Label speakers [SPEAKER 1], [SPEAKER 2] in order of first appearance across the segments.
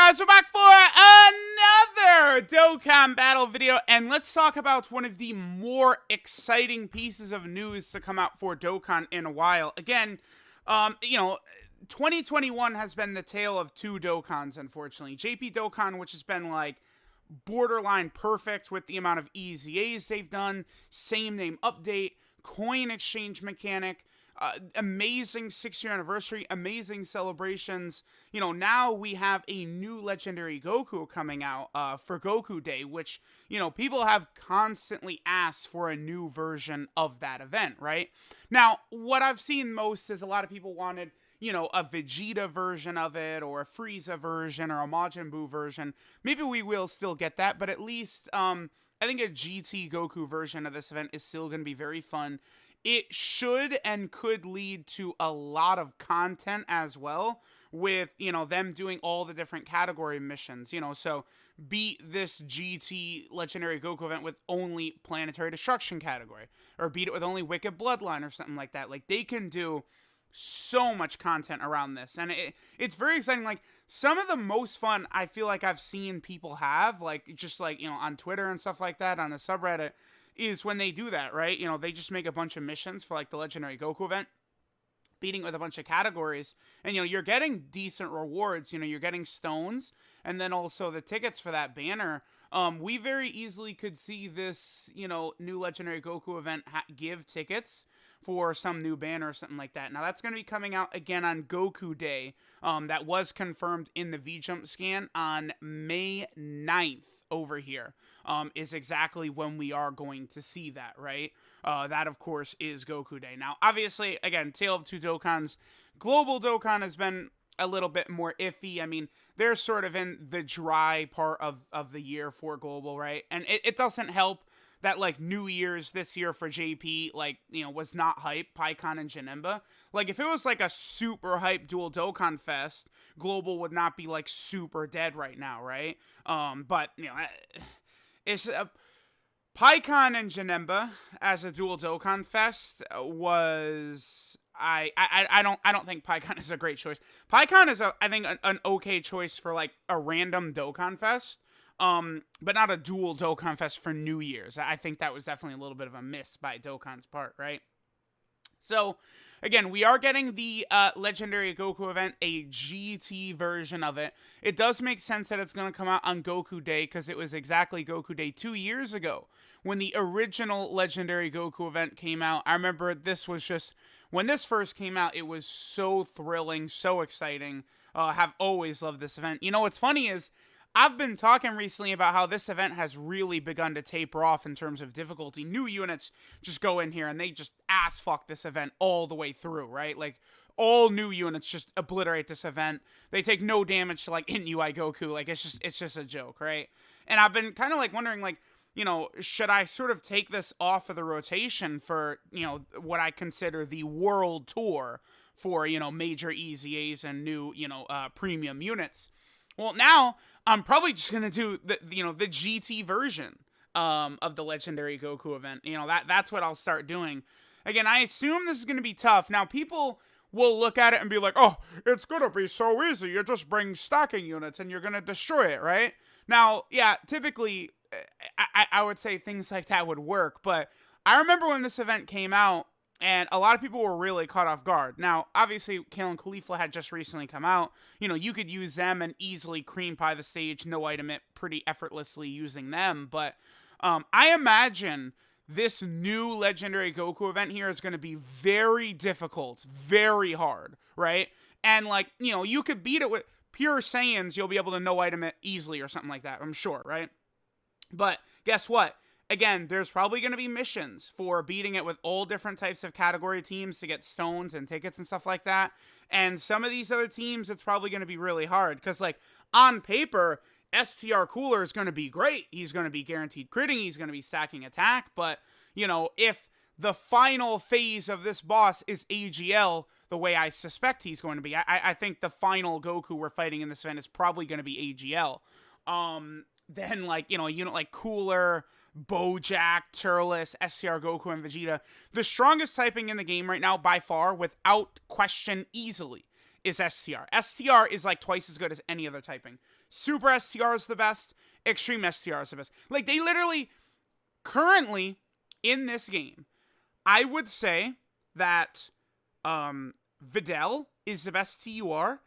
[SPEAKER 1] guys, we're back for another Dokkan battle video, and let's talk about one of the more exciting pieces of news to come out for Dokkan in a while. Again, 2021 has been the tale of two Dokkans, unfortunately. JP Dokkan, which has been like borderline perfect with the amount of EZAs they've done, same name update, coin exchange mechanic, amazing 6-year anniversary, amazing celebrations. Now we have a new legendary Goku coming out for Goku Day, which, people have constantly asked for a new version of that event, right? Now, what I've seen most is a lot of people wanted, a Vegeta version of it, or a Frieza version, or a Majin Buu version. Maybe we will still get that, but at least, I think a GT Goku version of this event is still going to be very fun. It should and could lead to a lot of content as well with, them doing all the different category missions, so beat this GT Legendary Goku event with only Planetary Destruction category, or beat it with only Wicked Bloodline or something like that. Like, they can do so much content around this, and it's very exciting. Like, some of the most fun I feel like I've seen people have, like, just like, on Twitter and stuff like that, on the subreddit, is when they do that, right? They just make a bunch of missions for like the Legendary Goku event, beating with a bunch of categories, and you're getting decent rewards. You're getting stones, and then also the tickets for that banner. We very easily could see this, new Legendary Goku event give tickets for some new banner or something like that. Now, that's going to be coming out again on Goku Day. That was confirmed in the V-Jump scan on May 9th over here. Is exactly when we are going to see that, right? That, of course, is Goku Day. Now, obviously, again, Tale of Two Dokkans. Global Dokkan has been a little bit more iffy. I mean, they're sort of in the dry part of the year for Global, right? And it doesn't help that, like, New Year's this year for JP, like, was not hype, Pikkon and Janemba. Like, if it was, like, a super hype dual Dokkan Fest, Global would not be, like, super dead right now, right? But, it's Pikkon and Janemba as a dual Dokkan Fest was... I don't think Pikkon is a great choice. Pikkon is I think an okay choice for like a random Dokkan Fest, but not a dual Dokkan Fest for New Year's. I think that was definitely a little bit of a miss by Dokkan's part, right? So, again, we are getting the Legendary Goku event, a GT version of it. It does make sense that it's going to come out on Goku Day, because it was exactly Goku Day 2 years ago when the original Legendary Goku event came out. I remember this was just, when this first came out, it was so thrilling, so exciting. Have always loved this event. What's funny is, I've been talking recently about how this event has really begun to taper off in terms of difficulty. New units just go in here and they just ass fuck this event all the way through, right? Like, all new units just obliterate this event. They take no damage to, like, in UI Goku. Like, it's just a joke, right? And I've been kind of, like, wondering, like, should I sort of take this off of the rotation for, what I consider the world tour for, major EZAs and new, premium units? Well, now I'm probably just gonna do the GT version of the Legendary Goku event. That's what I'll start doing. Again, I assume this is gonna be tough. Now, people will look at it and be like, "Oh, it's gonna be so easy. You just bring stacking units and you're gonna destroy it, right?" Now, yeah, typically, I would say things like that would work, but I remember when this event came out, and a lot of people were really caught off guard. Now, obviously, Kale and Khalifa had just recently come out. You could use them and easily cream pie the stage, no item it pretty effortlessly using them. But I imagine this new Legendary Goku event here is going to be very difficult, very hard, right? And, like, you could beat it with pure Saiyans. You'll be able to no item it easily or something like that, I'm sure, right? But guess what? Again, there's probably going to be missions for beating it with all different types of category teams to get stones and tickets and stuff like that. And some of these other teams, it's probably going to be really hard. Because, like, on paper, STR Cooler is going to be great. He's going to be guaranteed critting. He's going to be stacking attack. But, if the final phase of this boss is AGL, the way I suspect he's going to be, I think the final Goku we're fighting in this event is probably going to be AGL. Then, like, a unit like Cooler, Bojack, Turles, SCR Goku, and Vegeta. The strongest typing in the game right now, by far, without question, easily, is STR. STR is like twice as good as any other typing. Super STR is the best. Extreme STR is the best. Like, they literally, currently, in this game, I would say that Videl is the best TUR,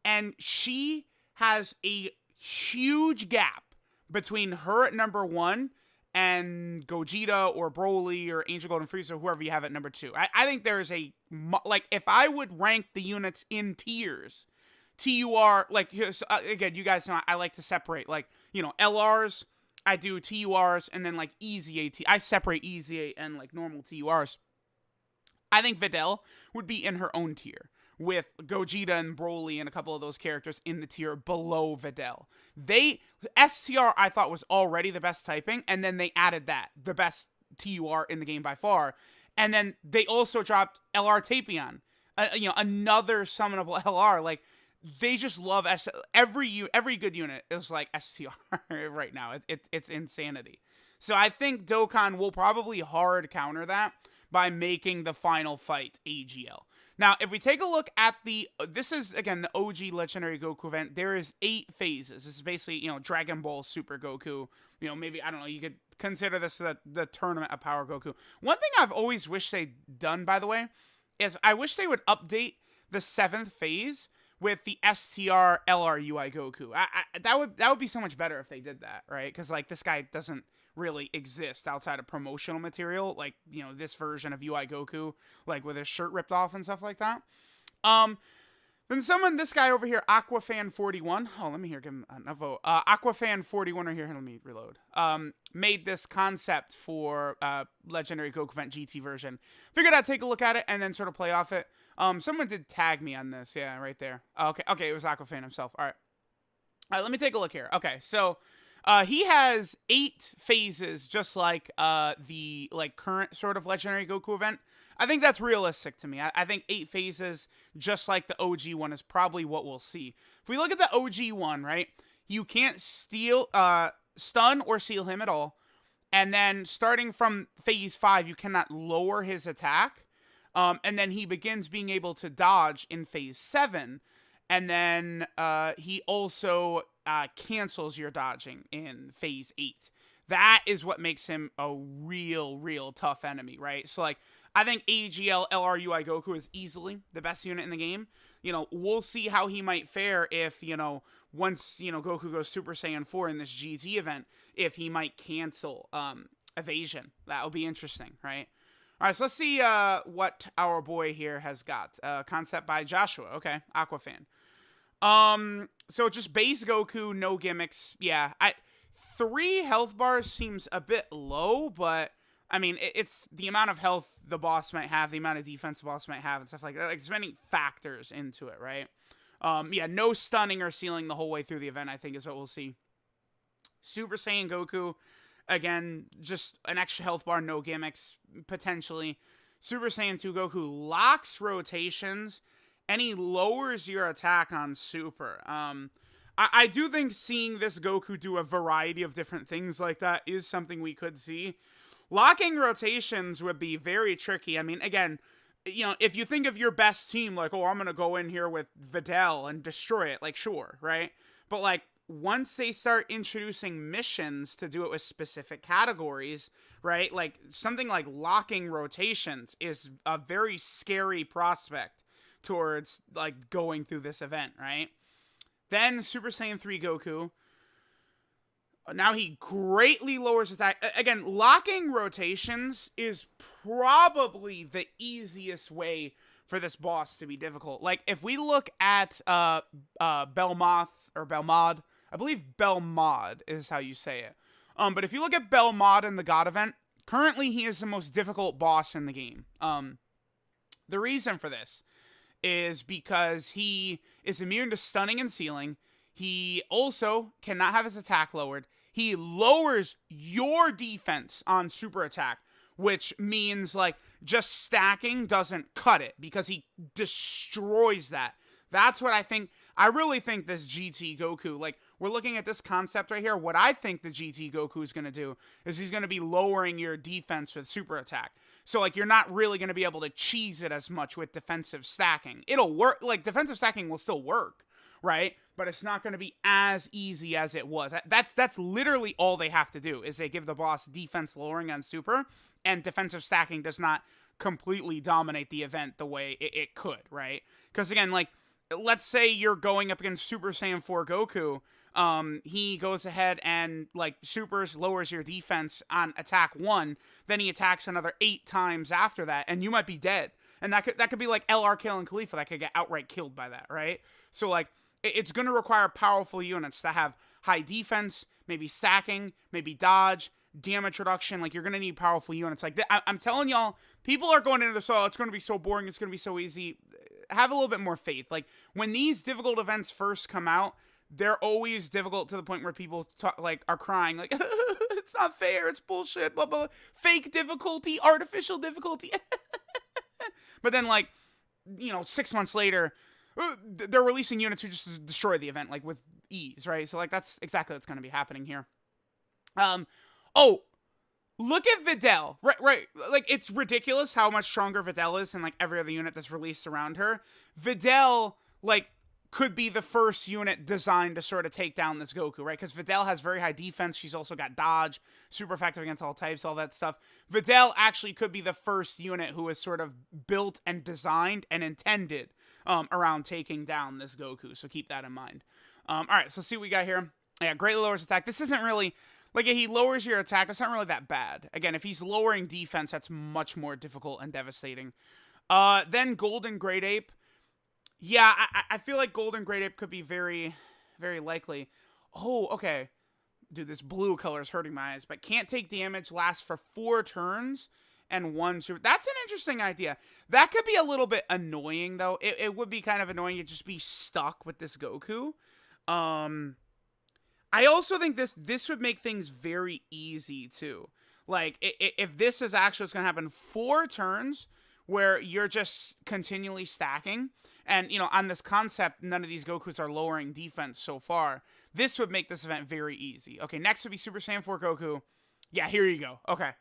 [SPEAKER 1] and she has a huge gap between her at number 1 and Gogeta or Broly or Angel Golden Frieza or whoever you have at number 2. I think there's a, like, if I would rank the units in tiers, TUR, like, again, you guys know I like to separate, like, you know, LRs, I do TURs, and then, like, Easy AT. I separate Easy A and, like, normal TURs. I think Videl would be in her own tier, with Gogeta and Broly and a couple of those characters in the tier below Videl. STR I thought was already the best typing, and then they added that, the best TUR in the game by far. And then they also dropped LR Tapion, you know, another summonable LR. Like, they just love every good unit is like STR right now. It's insanity. So I think Dokkan will probably hard counter that by making the final fight AGL. Now, if we take a look at this is, again, the OG Legendary Goku event. There is 8 phases. This is basically, you know, Dragon Ball Super Goku. You know, maybe, I don't know, you could consider this the tournament of Power Goku. One thing I've always wished they'd done, by the way, is I wish they would update the 7th phase with the STR LR UI Goku. That would be so much better if they did that, right? Because, like, this guy doesn't really exist outside of promotional material, like, you know, this version of UI Goku, like, with his shirt ripped off and stuff like that. Then this guy over here, Aquafan41, oh, let me give him a vote. Aquafan41 right here, let me reload, made this concept for Legendary Goku Event GT version. Figured I'd take a look at it and then sort of play off it. Someone did tag me on this, yeah, right there. Okay, it was Aquafan himself. All right, let me take a look here. Okay, so he has 8 phases, just like the current sort of Legendary Goku event. I think that's realistic to me. I think 8 phases, just like the OG one, is probably what we'll see. If we look at the OG one, right, you can't stun or seal him at all. And then starting from phase 5, you cannot lower his attack. And then he begins being able to dodge in phase 7. And then he also cancels your dodging in phase 8. That is what makes him a real tough enemy, right? So, like, I think AGL LRUI Goku is easily the best unit in the game. You know, we'll see how he might fare if, you know, once, you know, Goku goes Super Saiyan 4 in this GT event, if he might cancel evasion. That would be interesting, right? All right, so let's see what our boy here has got. Concept by Joshua. Okay, Aquafan. So just base Goku, no gimmicks. Yeah, 3 health bars seems a bit low, but I mean, it's the amount of health the boss might have, the amount of defense the boss might have, and stuff like that. Like, there's many factors into it, right? Yeah, no stunning or sealing the whole way through the event, I think, is what we'll see. Super Saiyan Goku, again, just an extra health bar, no gimmicks, potentially. Super Saiyan 2 Goku locks rotations, and he lowers your attack on Super. I do think seeing this Goku do a variety of different things like that is something we could see. Locking rotations would be very tricky. I mean, again, you know, if you think of your best team, like, oh, I'm going to go in here with Videl and destroy it, like, sure, right? But, like, once they start introducing missions to do it with specific categories, right? Like, something like locking rotations is a very scary prospect towards, like, going through this event, right? Then Super Saiyan 3 Goku. Now he greatly lowers his attack. Again, locking rotations is probably the easiest way for this boss to be difficult. Like, if we look at Belmoth or Belmod, I believe Belmod is how you say it. But if you look at Belmod in the God event, currently he is the most difficult boss in the game. The reason for this is because he is immune to stunning and sealing. He also cannot have his attack lowered. He lowers your defense on super attack, which means, like, just stacking doesn't cut it because he destroys that. That's what I think. I really think this GT Goku, like, we're looking at this concept right here. What I think the GT Goku is going to do is he's going to be lowering your defense with super attack. So, like, you're not really going to be able to cheese it as much with defensive stacking. It'll work. Like, defensive stacking will still work, right? But it's not going to be as easy as it was. That's literally all they have to do, is they give the boss defense lowering on super, and defensive stacking does not completely dominate the event the way it could, right? Because, again, like, let's say you're going up against Super Saiyan 4 Goku. He goes ahead and, like, supers, lowers your defense on attack 1, then he attacks another 8 times after that, and you might be dead. And that could be like LR Kill and Khalifa that could get outright killed by that, right? So, like, it's going to require powerful units to have high defense, maybe stacking, maybe dodge, damage reduction. Like, you're going to need powerful units. Like, I'm telling y'all, people are going into this, oh, it's going to be so boring, it's going to be so easy. Have a little bit more faith. Like, when these difficult events first come out, they're always difficult to the point where people are crying, like, it's not fair, it's bullshit, blah, blah, blah. Fake difficulty, artificial difficulty. But then, like, 6 months later, they're releasing units who just destroy the event, like, with ease, right? So, like, that's exactly what's going to be happening here. Oh, look at Videl. Right. Like, it's ridiculous how much stronger Videl is than, like, every other unit that's released around her. Videl, like, could be the first unit designed to sort of take down this Goku, right? Because Videl has very high defense. She's also got dodge, super effective against all types, all that stuff. Videl actually could be the first unit who is sort of built and designed and intended around taking down this Goku. So keep that in mind. All right, so let's see what we got here. Yeah, greatly lowers attack. This isn't really, like, if he lowers your attack, that's not really that bad. Again, if he's lowering defense, that's much more difficult and devastating. Then Golden Great Ape. Yeah, I feel like Golden Great Ape could be very, very likely. Oh, okay. Dude, this blue color is hurting my eyes. But can't take damage, lasts for 4 turns, and 1 super. That's an interesting idea. That could be a little bit annoying, though. It would be kind of annoying to just be stuck with this Goku. I also think this would make things very easy, too. Like, if this is actually what's going to happen, 4 turns where you're just continually stacking. And, on this concept, none of these Gokus are lowering defense so far. This would make this event very easy. Okay, next would be Super Saiyan 4 Goku. Yeah, here you go. Okay.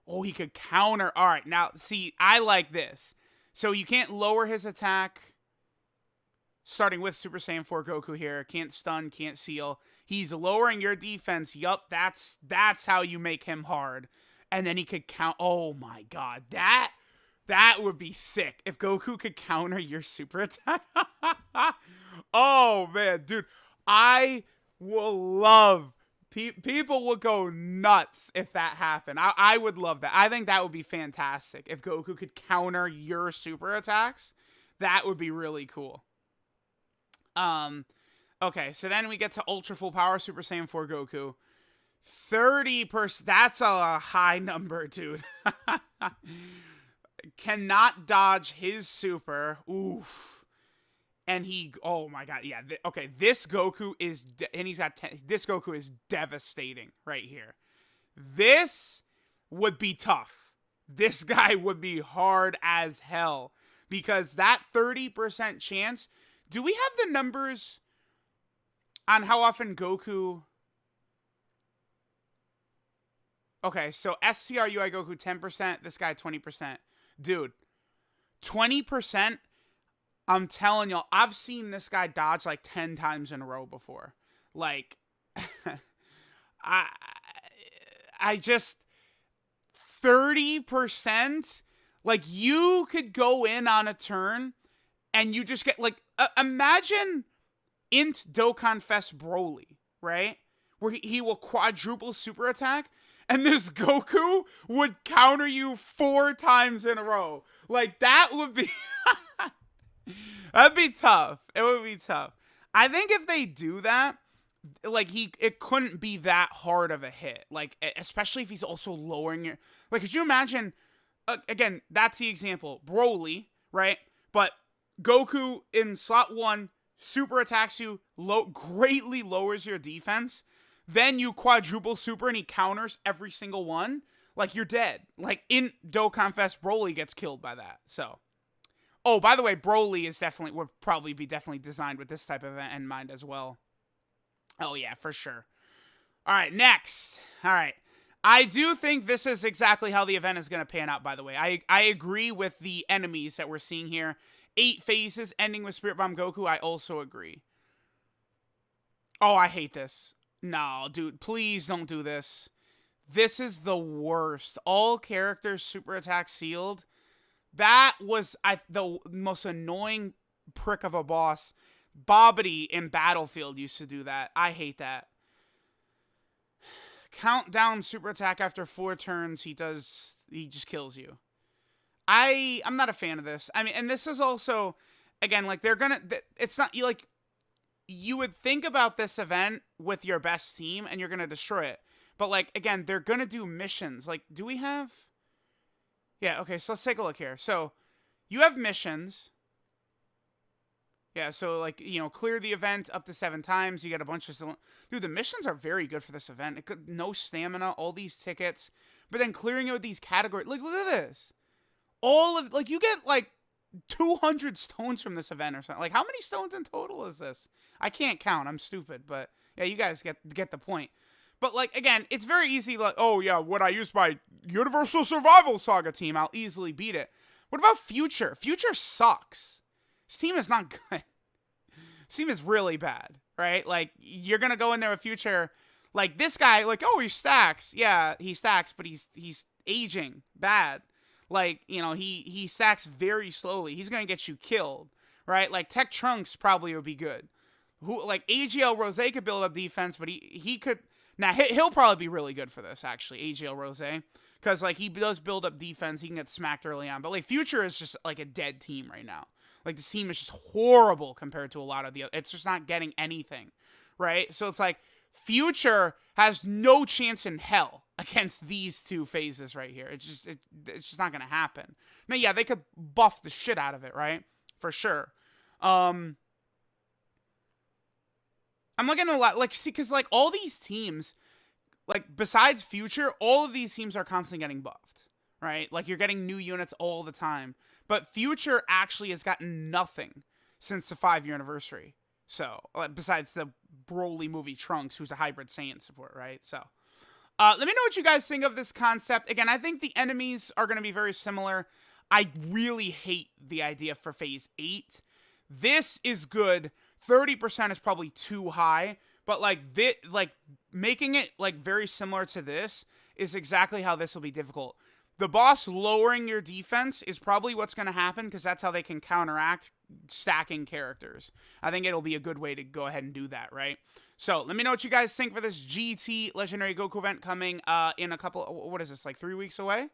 [SPEAKER 1] Oh, he could counter. All right, now, see, I like this. So you can't lower his attack, starting with Super Saiyan 4 Goku here. Can't stun, can't seal. He's lowering your defense. Yup, that's how you make him hard. And then he could count. Oh, my God. That would be sick if Goku could counter your super attack. Oh, man, dude. I will love... People would go nuts if that happened. I would love that. I think that would be fantastic. If Goku could counter your super attacks, that would be really cool. Okay, so then we get to Ultra Full Power Super Saiyan 4 Goku. 30%. That's a high number, dude. Cannot dodge his super. Oof. And oh my God, yeah. Okay, this Goku is, and he's got 10. This Goku is devastating right here. This would be tough. This guy would be hard as hell because that 30% chance. Do we have the numbers on how often Goku? Okay, so SCRUI Goku 10%. This guy 20%. Dude, 20%, I'm telling y'all, I've seen this guy dodge like 10 times in a row before. Like, I just, 30%, like, you could go in on a turn and you just get, like, imagine Int Dokkan Fest Broly, right? Where he will quadruple super attack. And this Goku would counter you 4 times in a row. Like, that would be... That'd be tough. It would be tough. I think if they do that, like, it couldn't be that hard of a hit. Like, especially if he's also lowering your... Like, could you imagine... again, that's the example. Broly, right? But Goku in slot 1 super attacks you, greatly lowers your defense. Then you quadruple super and he counters every single one. Like, you're dead. Like, in Dokkan Fest, Broly gets killed by that. So, oh, by the way, Broly is would probably be designed with this type of event in mind as well. Oh, yeah, for sure. All right, next. All right. I do think this is exactly how the event is going to pan out, by the way. I agree with the enemies that we're seeing here. 8 phases ending with Spirit Bomb Goku. I also agree. Oh, I hate this. No, dude, please don't do this. This is the worst. All characters super attack sealed. That was the most annoying prick of a boss. Bobbity in Battlefield used to do that. I hate that. Countdown super attack after 4 turns. He just kills you. I'm not a fan of this. I mean, and this is also, again, like it's not like you would think about this event with your best team and you're gonna destroy it. But like, again, they're gonna do missions. Like, do we have? Yeah, okay, so let's take a look here. So you have missions. Yeah, so like, clear the event up to 7 times. You get a bunch of dude, the missions are very good for this event. No stamina, all these tickets, but then clearing it with these categories. Like, look at this. All of you get like 200 stones from this event or something. Like, how many stones in total is this? I can't count. I'm stupid, but yeah, you guys get the point. But like, again, it's very easy. Like, oh yeah, when I use my Universal Survival Saga team, I'll easily beat it. What about Future? Future sucks. This team is not good. This team is really bad, right? Like, you're gonna go in there with Future, like this guy, like, oh, he stacks. Yeah, he stacks, but he's aging bad. Like, he stacks very slowly. He's gonna get you killed, right? Like, Tech Trunks probably would be good. Like AGL Rose could build up defense, but he could. Now he'll probably be really good for this, actually, AGL Rose, because like he does build up defense. He can get smacked early on, but like Future is just like a dead team right now. Like, this team is just horrible compared to a lot of the other. It's just not getting anything, right? So it's like Future has no chance in hell against these 2 phases right here. It's just not gonna happen. Now, yeah, they could buff the shit out of it, right? For sure. I'm looking at a lot, like, see, because like all these teams, like besides Future, all of these teams are constantly getting buffed, right? Like, you're getting new units all the time. But Future actually has gotten nothing since the 5-year anniversary. So, besides the Broly movie Trunks, who's a hybrid Saiyan support, right? So, let me know what you guys think of this concept. Again, I think the enemies are going to be very similar. I really hate the idea for Phase 8. This is good. 30% is probably too high. But, like, making it, like, very similar to this is exactly how this will be difficult. The boss lowering your defense is probably what's going to happen, because that's how they can counteract stacking characters. I think it'll be a good way to go ahead and do that, right? So let me know what you guys think for this GT Legendary Goku event coming in a couple, what is this, like 3 weeks away?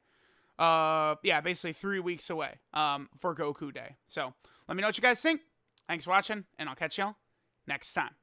[SPEAKER 1] Yeah, basically 3 weeks away for Goku Day. So let me know what you guys think. Thanks for watching, and I'll catch y'all next time.